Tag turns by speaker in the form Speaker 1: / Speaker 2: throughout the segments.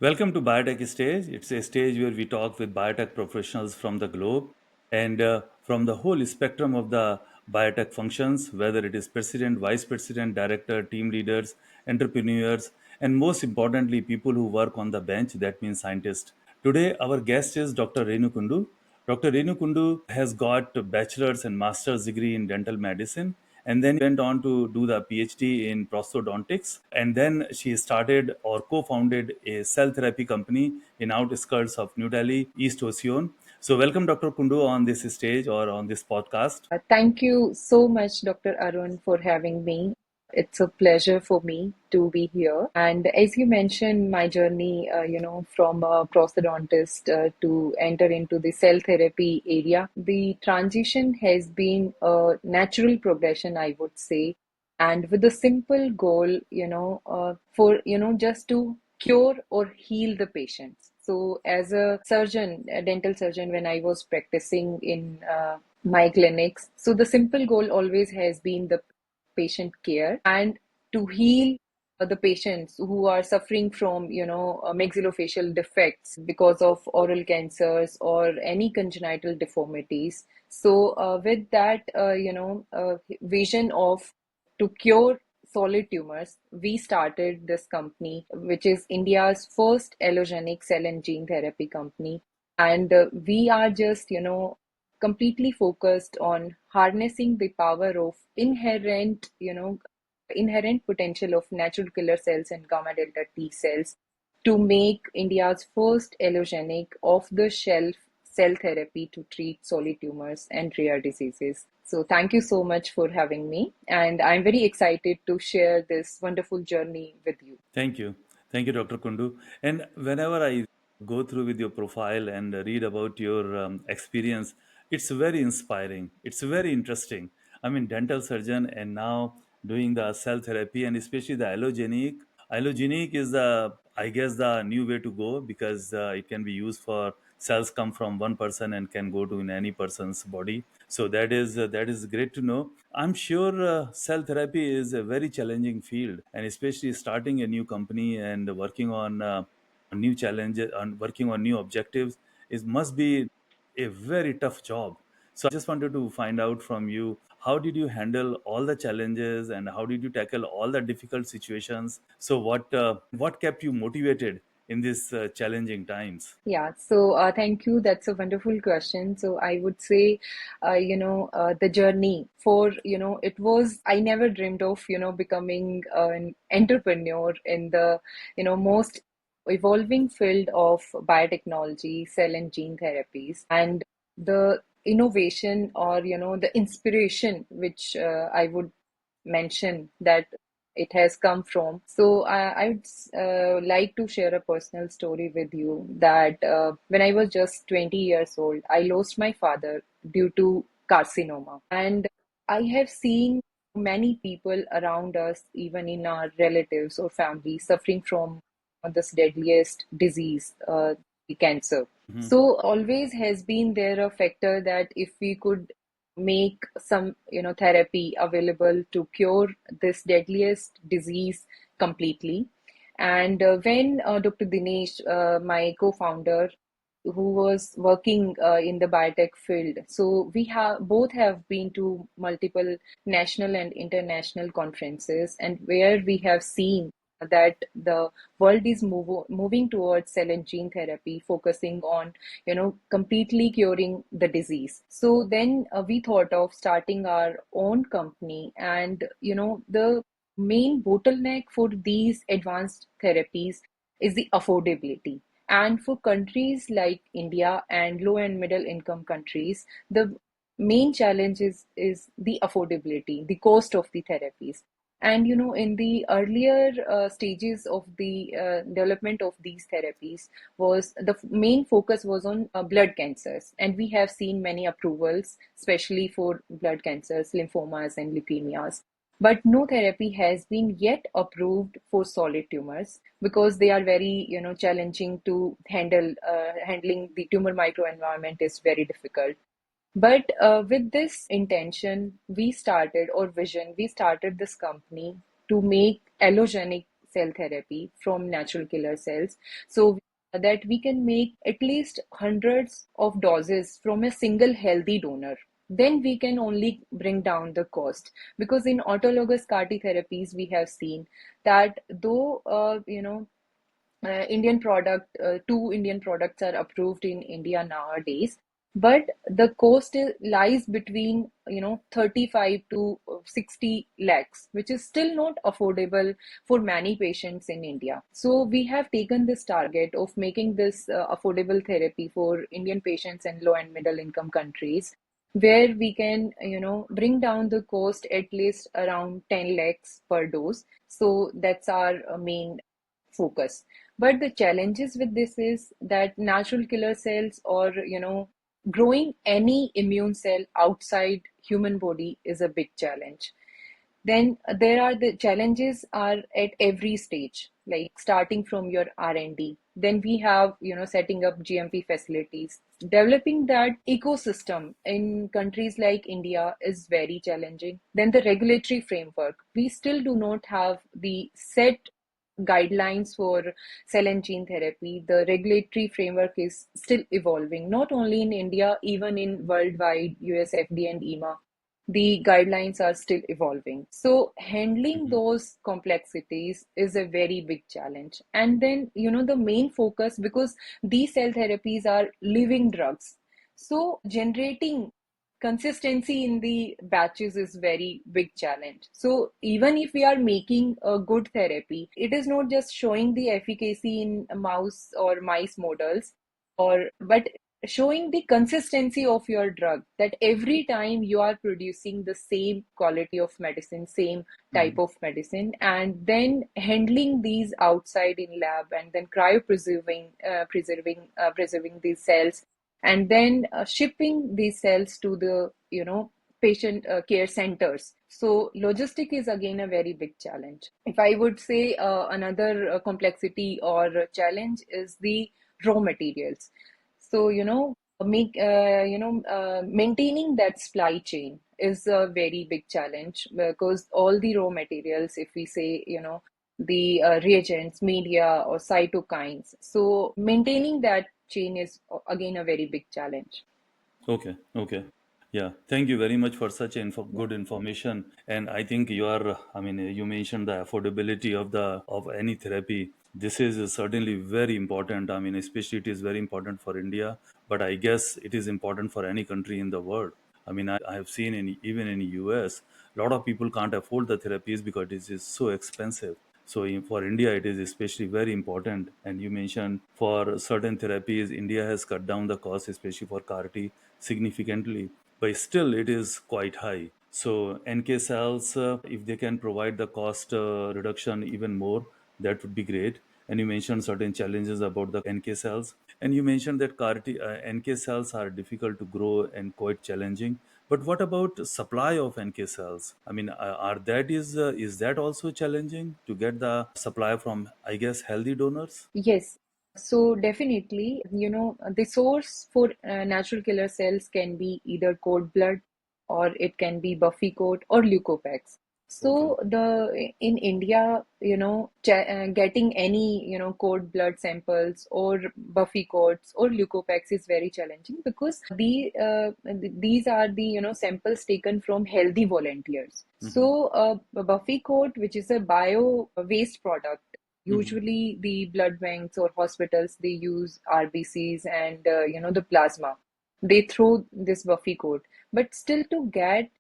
Speaker 1: Welcome to Biotech Stage. It's a stage where we talk with biotech professionals from the globe and from the whole spectrum of the biotech functions, whether it is president, vice president, director, team leaders, entrepreneurs, and most importantly, people who work on the bench, that means scientists. Today, our guest is Dr. Renu Kundu. Dr. Renu Kundu has got a bachelor's and master's degree in dental medicine, and then went on to do the PhD in prosthodontics. And then she started or co-founded a cell therapy company in outskirts of New Delhi, East Ocyon. So welcome, Dr. Kundu, on this stage or on this podcast.
Speaker 2: Thank you so much, Dr. Arun, for having me. It's a pleasure for me to be here. And as you mentioned, my journey, from a prosthodontist to enter into the cell therapy area, the transition has been a natural progression, I would say, and with a simple goal, just to cure or heal the patients. So, as a surgeon, a dental surgeon, when I was practicing in my clinics, so the simple goal always has been the patient care and to heal the patients who are suffering from maxillofacial defects because of oral cancers or any congenital deformities. So with that vision of to cure solid tumors, we started this company, which is India's first allogenic cell and gene therapy company. And we are just completely focused on harnessing the power of inherent potential of natural killer cells and gamma delta T cells to make India's first allogenic off-the-shelf cell therapy to treat solid tumors and rare diseases. So thank you so much for having me, and I'm very excited to share this wonderful journey with you.
Speaker 1: Thank you. Thank you, Dr. Kundu. And whenever I go through with your profile and read about your experience, it's very inspiring. It's very interesting. I mean, dental surgeon and now doing the cell therapy and especially the allogenic. Allogenic is I guess, the new way to go because it can be used for cells come from one person and can go to in any person's body. So that is great to know. I'm sure cell therapy is a very challenging field, and especially starting a new company and working on new challenges and working on new objectives is must be a very tough job. So I just wanted to find out from you, how did you handle all the challenges and how did you tackle all the difficult situations? So what kept you motivated in these challenging times?
Speaker 2: Yeah, so thank you. That's a wonderful question. So I would say, the journey for, it was, I never dreamed of, becoming an entrepreneur in the, most evolving field of biotechnology, cell and gene therapies, and the innovation or, the inspiration, which I would mention that it has come from. So I'd like to share a personal story with you that when I was just 20 years old, I lost my father due to carcinoma. And I have seen many people around us, even in our relatives or family, suffering from this deadliest disease, the cancer.
Speaker 1: Mhm.
Speaker 2: So always has been there a factor that if we could make some therapy available to cure this deadliest disease completely. And when Dr. Dinesh, my co-founder, who was working in the biotech field, so we have both have been to multiple national and international conferences, and where we have seen that the world is moving towards cell and gene therapy, focusing on completely curing the disease. So then we thought of starting our own company, and the main bottleneck for these advanced therapies is the affordability. And for countries like India and low and middle income countries, the main challenge is the affordability, the cost of the therapies. And in the earlier stages of the development of these therapies, was the main focus was on blood cancers, and we have seen many approvals, especially for blood cancers, lymphomas, and leukemias. But no therapy has been yet approved for solid tumors because they are very, challenging to handle. Handling the tumor microenvironment is very difficult. But with this intention, we started, or vision, we started this company to make allogenic cell therapy from natural killer cells. So that we can make at least hundreds of doses from a single healthy donor. Then we can only bring down the cost, because in autologous CAR T therapies we have seen that though two Indian products are approved in India nowadays, but the cost lies between 35 to 60 lakhs, which is still not affordable for many patients in India. So we have taken this target of making this affordable therapy for Indian patients in low and middle income countries, where we can bring down the cost at least around 10 lakhs per dose. So that's our main focus. But the challenges with this is that natural killer cells, or growing any immune cell outside human body, is a big challenge. Then there are the challenges are at every stage, like starting from your R&D. Then we have setting up GMP facilities. Developing that ecosystem in countries like India is very challenging. Then the regulatory framework, we still do not have the set guidelines for cell and gene therapy. The regulatory framework is still evolving, not only in India, even in worldwide, US FDA and EMA. The guidelines are still evolving. So handling
Speaker 1: Hmm.
Speaker 2: those complexities is a very big challenge. And then, the main focus, because these cell therapies are living drugs. So generating consistency in the batches is very big challenge. So even if we are making a good therapy, it is not just showing the efficacy in mouse or mice models, or but showing the consistency of your drug, that every time you are producing the same quality of medicine, same type
Speaker 1: Hmm.
Speaker 2: of medicine, and then handling these outside in lab, and then cryopreserving preserving these cells, and then shipping these cells to the patient care centers. So logistic is again a very big challenge. If I would say another complexity or challenge is the raw materials. So maintaining that supply chain is a very big challenge, because all the raw materials, if we say the reagents, media, or cytokines, so maintaining that chain is again a very big challenge.
Speaker 1: Okay, okay. Yeah, thank you very much for such good information. And I think you are, I mean, you mentioned the affordability of of any therapy. This is certainly very important. I mean, especially it is very important for India, but I guess it is important for any country in the world. I mean, I have seen even in US, a lot of people can't afford the therapies because it is so expensive. So for India, it is especially very important. And you mentioned for certain therapies, India has cut down the cost, especially for CAR-T, significantly, but still it is quite high. So NK cells, if they can provide the cost reduction even more, that would be great. And you mentioned certain challenges about the NK cells. And you mentioned that CAR-T, NK cells are difficult to grow and quite challenging. But what about supply of NK cells? I mean, is that also challenging to get the supply from, I guess, healthy donors?
Speaker 2: Yes. So definitely, the source for natural killer cells can be either cord blood, or it can be buffy coat or leukopex.
Speaker 1: Okay.
Speaker 2: So in India, getting any cord blood samples or buffy coats or leukopex is very challenging, because these are the samples taken from healthy volunteers.
Speaker 1: Hmm.
Speaker 2: So a buffy coat, which is a bio waste product.
Speaker 1: Hmm.
Speaker 2: Usually, the blood banks or hospitals, they use RBCs and the plasma. They throw this Buffy code, but still to get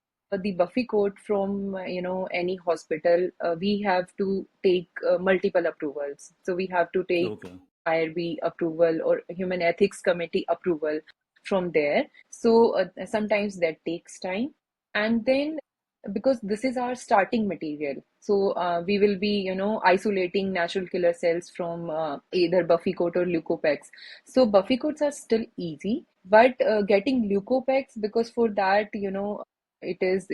Speaker 2: the Buffy code from any hospital, we have to take multiple approvals. So we have to take
Speaker 1: Okay.
Speaker 2: IRB approval or Human Ethics Committee approval from there. So sometimes that takes time, and then because this is our starting material, so we will be isolating natural killer cells from either buffy coat or leukopex. So buffy coats are still easy, but getting leukopex, because for that it is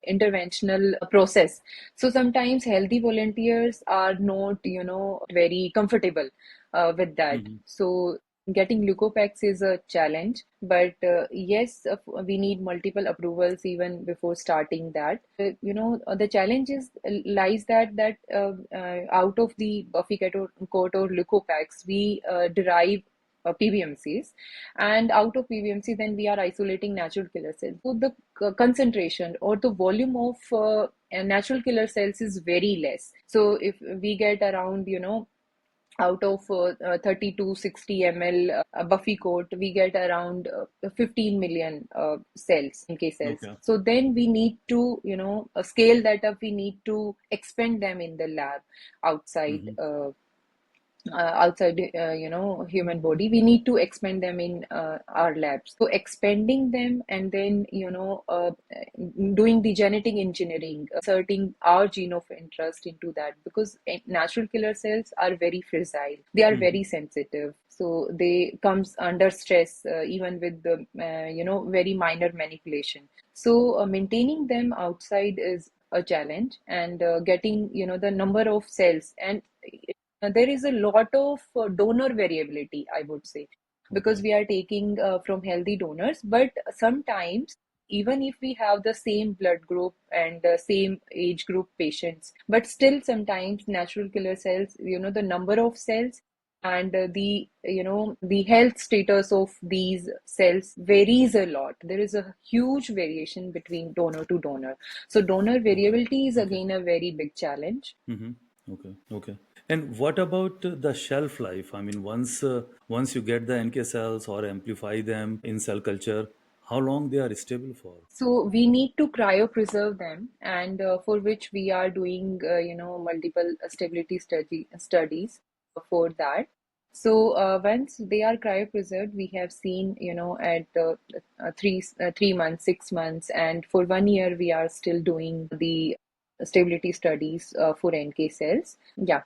Speaker 2: interventional process. So sometimes healthy volunteers are not very comfortable with that.
Speaker 1: Hmm.
Speaker 2: So Getting leukopex is a challenge, but yes, we need multiple approvals even before starting that. The challenge is lies that out of the buffy coat or leukopex, we derive PBMCs, and out of PBMC, then we are isolating natural killer cells. So the concentration or the volume of natural killer cells is very less. So if we get around, out of 30 to 60 ml Buffy coat, we get around 15 million cells, NK cells.
Speaker 1: Okay.
Speaker 2: So then we need to, scale that up. We need to expand them in the lab outside.
Speaker 1: Hmm.
Speaker 2: Human body, we need to expand them in our labs. So expanding them, and then doing the genetic engineering, inserting our gene of interest into that, because natural killer cells are very fragile, they are
Speaker 1: Hmm.
Speaker 2: very sensitive, so they comes under stress even with the very minor manipulation. So maintaining them outside is a challenge, and getting the number of cells, and there is a lot of donor variability, I would say, because
Speaker 1: Okay.
Speaker 2: we are taking from healthy donors. But sometimes, even if we have the same blood group and same age group patients, but still sometimes natural killer cells, the number of cells and the health status of these cells varies a lot. There is a huge variation between donor to donor. So donor
Speaker 1: Okay.
Speaker 2: variability is
Speaker 1: Okay.
Speaker 2: again a very big challenge.
Speaker 1: Hmm. Okay. Okay. And what about the shelf life? I mean, once you get the NK cells or amplify them in cell culture, how long they are stable for?
Speaker 2: So we need to cryopreserve them, and for which we are doing, multiple stability studies for that. So once they are cryopreserved, we have seen, at 3 months, 6 months, and for 1 year, we are still doing the stability studies for NK cells. Yeah.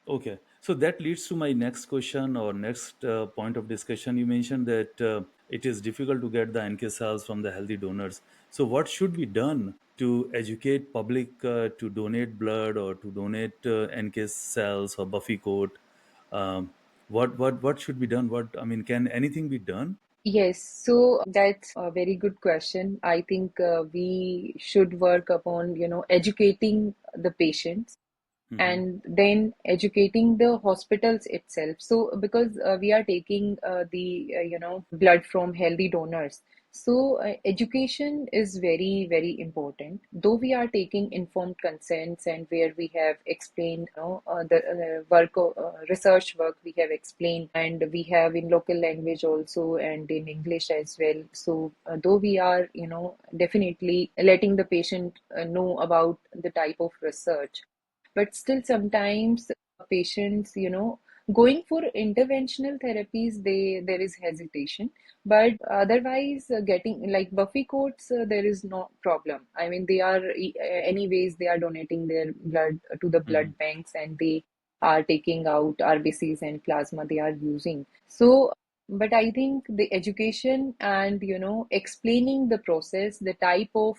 Speaker 1: Okay. So that leads to my next question or next point of discussion. You mentioned that it is difficult to get the NK cells from the healthy donors. So what should be done to educate public to donate blood or to donate NK cells or Buffy coat? What should be done? What I mean, can anything be done?
Speaker 2: Yes, so that's a very good question. I think we should work upon, educating the patients,
Speaker 1: Hmm.
Speaker 2: and then educating the hospitals itself. So because we are taking the blood from healthy donors, so education is very, very important. Though we are taking informed consents, and where we have explained, the research work we have explained, and we have in local language also and in English as well. So though we are, definitely letting the patient know about the type of research, but still sometimes patients, going for interventional therapies, there is hesitation. But otherwise, getting like Buffy coats, there is no problem. I mean, they are anyways, they are donating their blood to the
Speaker 1: Hmm.
Speaker 2: blood banks, and they are taking out RBCs and plasma they are using. So but I think the education and, explaining the process, the type of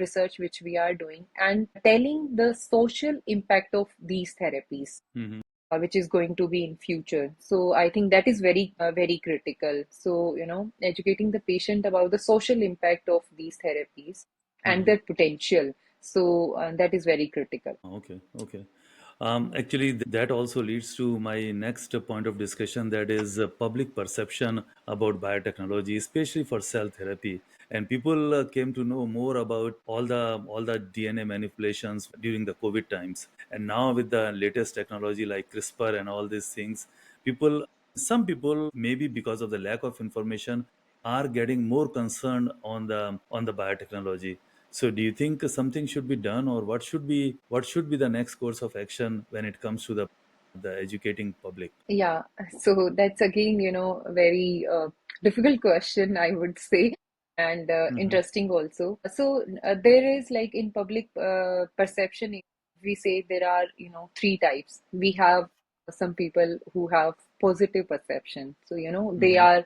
Speaker 2: research which we are doing, and telling the social impact of these therapies,
Speaker 1: Hmm.
Speaker 2: which is going to be in future. So I think that is very, very critical. So, educating the patient about the social impact of these therapies and
Speaker 1: Hmm.
Speaker 2: their potential. So that is very critical.
Speaker 1: Okay, okay. Actually, that also leads to my next point of discussion, that is public perception about biotechnology, especially for cell therapy. And people came to know more about all the DNA manipulations during the COVID times. And now with the latest technology like CRISPR and all these things, some people, maybe because of the lack of information, are getting more concerned on the biotechnology. So do you think something should be done, or what should be the next course of action when it comes to the educating public?
Speaker 2: Yeah, so that's again, very difficult question, I would say, and
Speaker 1: Hmm.
Speaker 2: interesting also. So there is, like, in public perception, we say there are, three types. We have some people who have positive perception. So, they
Speaker 1: Hmm.
Speaker 2: are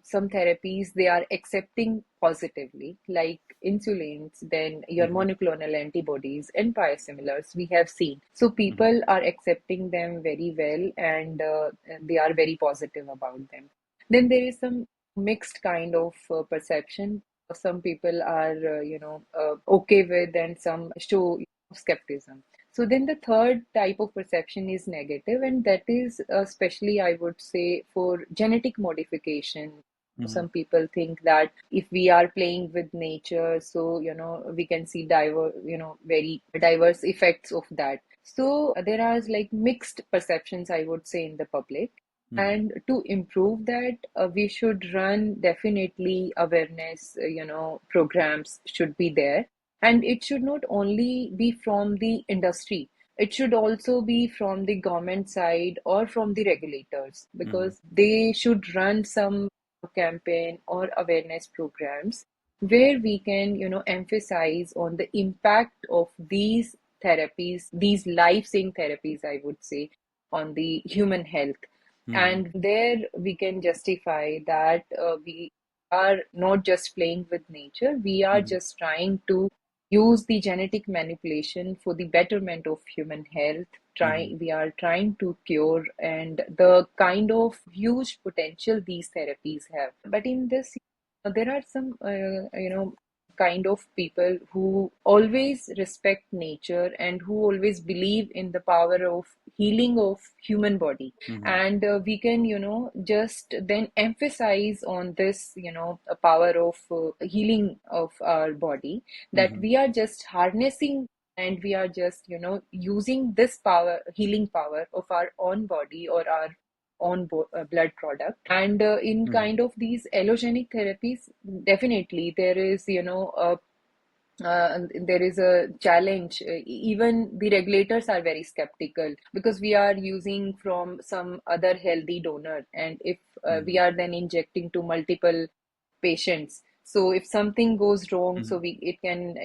Speaker 2: some therapies they are accepting positively, like insulins, then your
Speaker 1: Hmm.
Speaker 2: monoclonal antibodies and biosimilars we have seen. So
Speaker 1: Hmm.
Speaker 2: people are accepting them very well, and they are very positive about them. Then there is some mixed kind of perception. Some people are, okay with, and some show skepticism. So then the third type of perception is negative, and that is especially, I would say, for genetic modification.
Speaker 1: Hmm.
Speaker 2: Some people think that if we are playing with nature, so we can see very diverse effects of that. So there are like mixed perceptions, I would say, in the public.
Speaker 1: Hmm.
Speaker 2: And to improve that, we should run definitely awareness, programs should be there. And it should not only be from the industry, it should also be from the government side or from the regulators,
Speaker 1: Hmm.
Speaker 2: because they should run some campaign or awareness programs where we can, emphasize on the impact of these therapies, these life-saving therapies, I would say, on the human health.
Speaker 1: Hmm.
Speaker 2: And there we can justify that we are not just playing with nature, we are
Speaker 1: Hmm.
Speaker 2: just trying to use the genetic manipulation for the betterment of human health.
Speaker 1: Hmm.
Speaker 2: We are trying to cure, and the kind of huge potential these therapies have. But in this, there are some, kind of people who always respect nature and who always believe in the power of healing of human body.
Speaker 1: Hmm.
Speaker 2: And we can, just then emphasize on this, a power of healing of our body, that
Speaker 1: Hmm.
Speaker 2: we are just harnessing, and we are just, using this power, healing power of our own body or our own blood product. And in
Speaker 1: Hmm.
Speaker 2: kind of these allogenic therapies, definitely there is, there is a challenge. Even the regulators are very skeptical, because we are using from some other healthy donor, and if we
Speaker 1: Hmm.
Speaker 2: are then injecting to multiple patients, so if something goes wrong, so
Speaker 1: Hmm.
Speaker 2: we it can,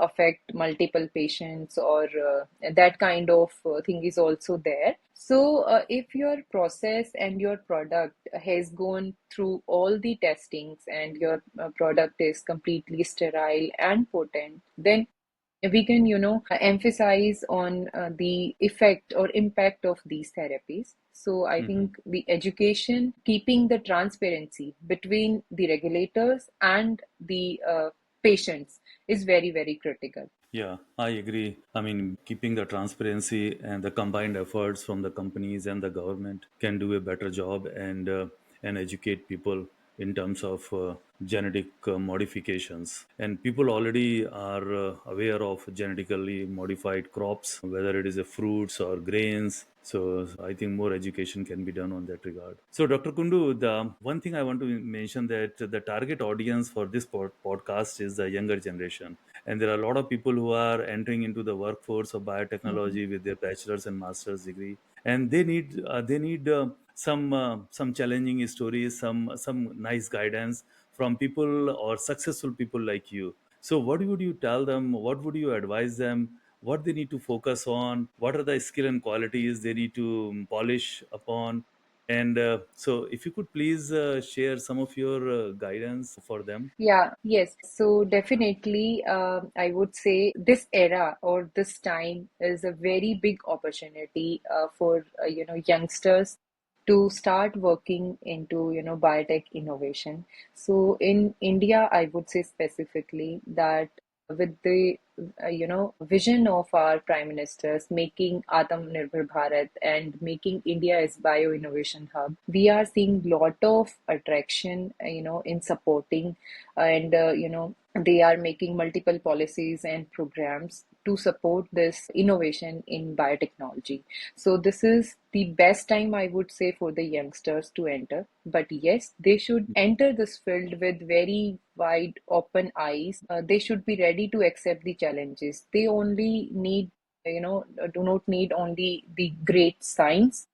Speaker 2: affect multiple patients, or that kind of thing is also there. So if your process and your product has gone through all the testings, and your product is completely sterile and potent, then we can, emphasize on the effect or impact of these therapies. So I
Speaker 1: Hmm.
Speaker 2: think the education, keeping the transparency between the regulators and the patients, is very, very critical.
Speaker 1: Yeah, I agree. I mean, keeping the transparency and the combined efforts from the companies and the government can do a better job and educate people in terms of genetic modifications. And people already are aware of genetically modified crops, whether it is a fruits or grains. So I think more education can be done on that regard. So Dr. Kundu, the one thing I want to mention that the target audience for this podcast is the younger generation, and there are a lot of people who are entering into the workforce of
Speaker 2: Mhm.
Speaker 1: biotechnology with their bachelor's and master's degree, and they need some challenging stories, some nice guidance from people or successful people like you. So what would you tell them, what would you advise them, what they need to focus on, what are the skill and qualities they need to polish upon? And so if you could please share some of your guidance for them.
Speaker 2: Yeah, yes. So definitely, I would say this era or this time is a very big opportunity for youngsters to start working into biotech innovation. So in India, I would say specifically that with the vision of our prime ministers making Atmanirbhar Bharat and making India as bio innovation hub, we are seeing lot of attraction, in supporting, and they are making multiple policies and programs to support this innovation in biotechnology. So this is the best time, I would say, for the youngsters to enter. But yes, they should enter this field with very wide open eyes. They should be ready to accept the challenges. They only need, do not need only the great science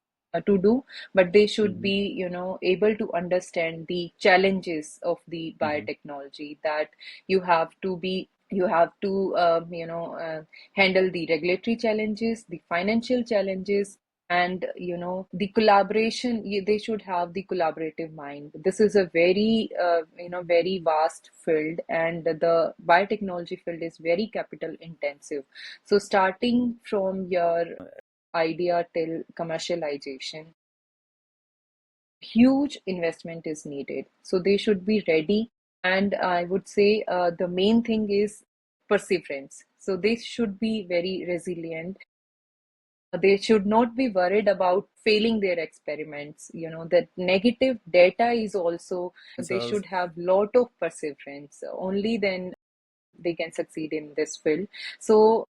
Speaker 2: to do, but they should
Speaker 1: Mhm.
Speaker 2: be, able to understand the challenges of the
Speaker 1: Mhm.
Speaker 2: biotechnology, that you have to handle the regulatory challenges, the financial challenges, And the collaboration, they should have the collaborative mind. This is a very very vast field, and the biotechnology field is very capital intensive. So starting from your idea till commercialization, huge investment is needed. So they should be ready. And I would say the main thing is perseverance. So they should be very resilient. They should not be worried about failing their experiments. That negative data is also, they
Speaker 1: Also,
Speaker 2: should have lot of perseverance. Only then they can succeed in this field. So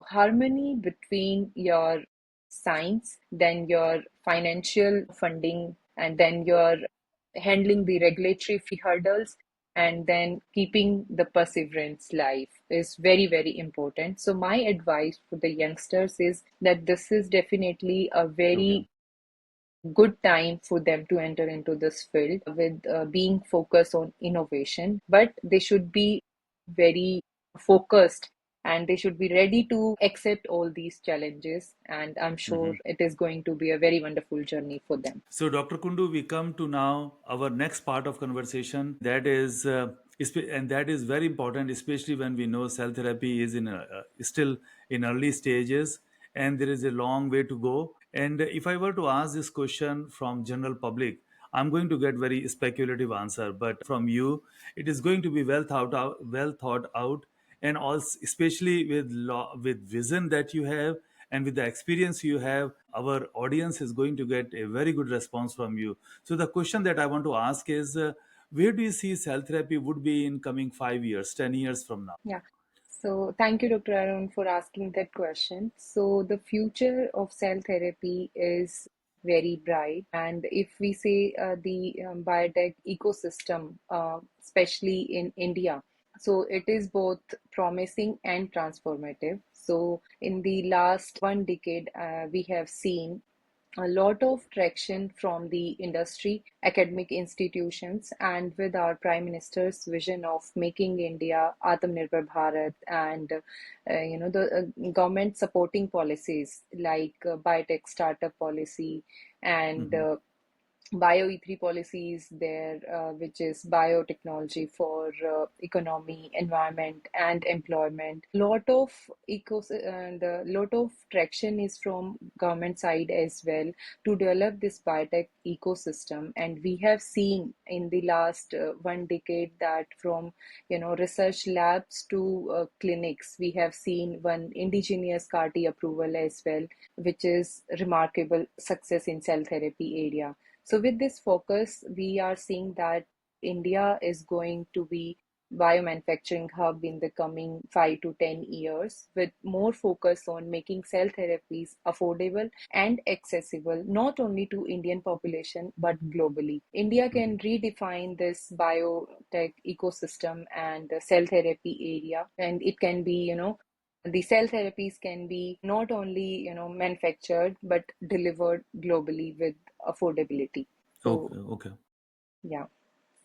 Speaker 2: harmony between your science, then your financial funding, and then your handling the regulatory hurdles, and then keeping the perseverance life is very, very important. So my advice for the youngsters is that this is definitely a
Speaker 1: okay.
Speaker 2: very good time for them to enter into this field with being focused on innovation, but they should be very focused, and they should be ready to accept all these challenges, and I'm sure
Speaker 1: Mhm.
Speaker 2: it is going to be a very wonderful journey for them.
Speaker 1: So, Dr. Kundu, we come to now our next part of conversation. That is, and that is very important, especially when we know cell therapy is still in early stages, and there is a long way to go. And if I were to ask this question from general public, I'm going to get very speculative answer. But from you, it is going to be well thought out, and also especially with vision that you have and with the experience you have, our audience is going to get a very good response from you. So the question that I want to ask is, where do you see cell therapy would be in coming 5 years, 10 years from now?
Speaker 2: Yeah. So thank you, Dr. Arun, for asking that question. So the future of cell therapy is very bright. And if we say the biotech ecosystem, especially in India, so it is both promising and transformative. So in the last one decade, we have seen a lot of traction from the industry, academic institutions, and with our Prime Minister's vision of making India Atmanirbhar Bharat, and the government supporting policies like biotech startup policy, and
Speaker 1: Hmm.
Speaker 2: Bio E3 policies there, which is biotechnology for economy, environment, and employment. The lot of traction is from government side as well to develop this biotech ecosystem, and we have seen in the last one decade that from research labs to clinics, we have seen one indigenous CAR-T approval as well, which is remarkable success in cell therapy area. So with this focus, we are seeing that India is going to be biomanufacturing hub in the coming 5 to 10 years, with more focus on making cell therapies affordable and accessible not only to Indian population but globally. India can redefine this biotech ecosystem and the cell therapy area, and it can be, the cell therapies can be not only manufactured but delivered globally with affordability. So
Speaker 1: Okay, okay,
Speaker 2: yeah,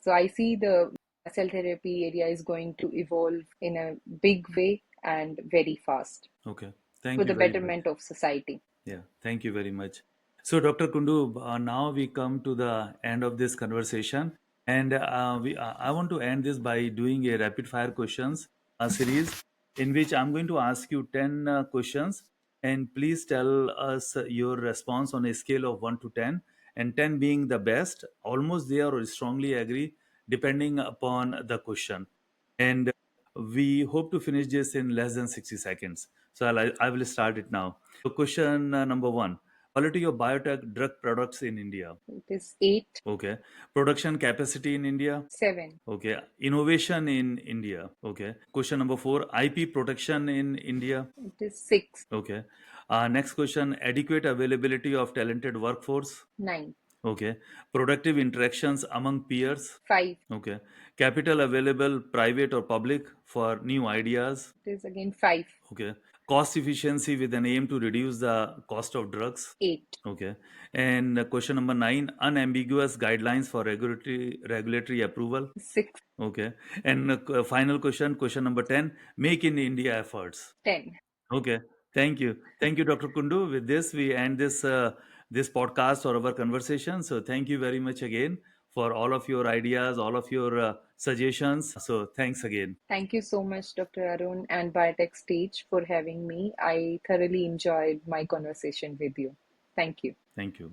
Speaker 2: so I see the cell therapy area is going to evolve in a big way and very fast
Speaker 1: okay.
Speaker 2: for
Speaker 1: Thank you
Speaker 2: the
Speaker 1: very much.
Speaker 2: betterment of society.
Speaker 1: Yeah, thank you very much. So, Dr. Kundu, now we come to the end of this conversation, and I want to end this by doing a rapid fire questions series in which I'm going to ask you 10 questions, and please tell us your response on a scale of 1 to 10, and 10 being the best, almost there, or strongly agree, depending upon the question. And we hope to finish this in less than 60 seconds. So I will start it now. So question number one: quality of biotech drug products in India.
Speaker 2: It is 8,
Speaker 1: Okay. Production capacity in India.
Speaker 2: 7,
Speaker 1: Okay. Innovation in India. Okay. Question number four: IP protection in India.
Speaker 2: it is 6,
Speaker 1: Okay. Next question: adequate availability of talented workforce.
Speaker 2: 9,
Speaker 1: Okay. Productive interactions among peers.
Speaker 2: 5,
Speaker 1: Okay. Capital available, private or public, for new ideas.
Speaker 2: it is again 5,
Speaker 1: Okay. Cost efficiency with an aim to reduce the cost of drugs.
Speaker 2: 8,
Speaker 1: Okay. And question number nine: unambiguous guidelines for regulatory approval.
Speaker 2: 6,
Speaker 1: Okay. And final question, question number 10: make in India efforts.
Speaker 2: 10.
Speaker 1: Okay. Thank you, Dr. Kundu. With this, we end this podcast or our conversation. So, thank you very much again for all of your ideas, all of your suggestions. So, thanks again.
Speaker 2: Thank you so much, Dr. Arun and Biotech Stage, for having me. I thoroughly enjoyed my conversation with you. Thank you.
Speaker 1: Thank you.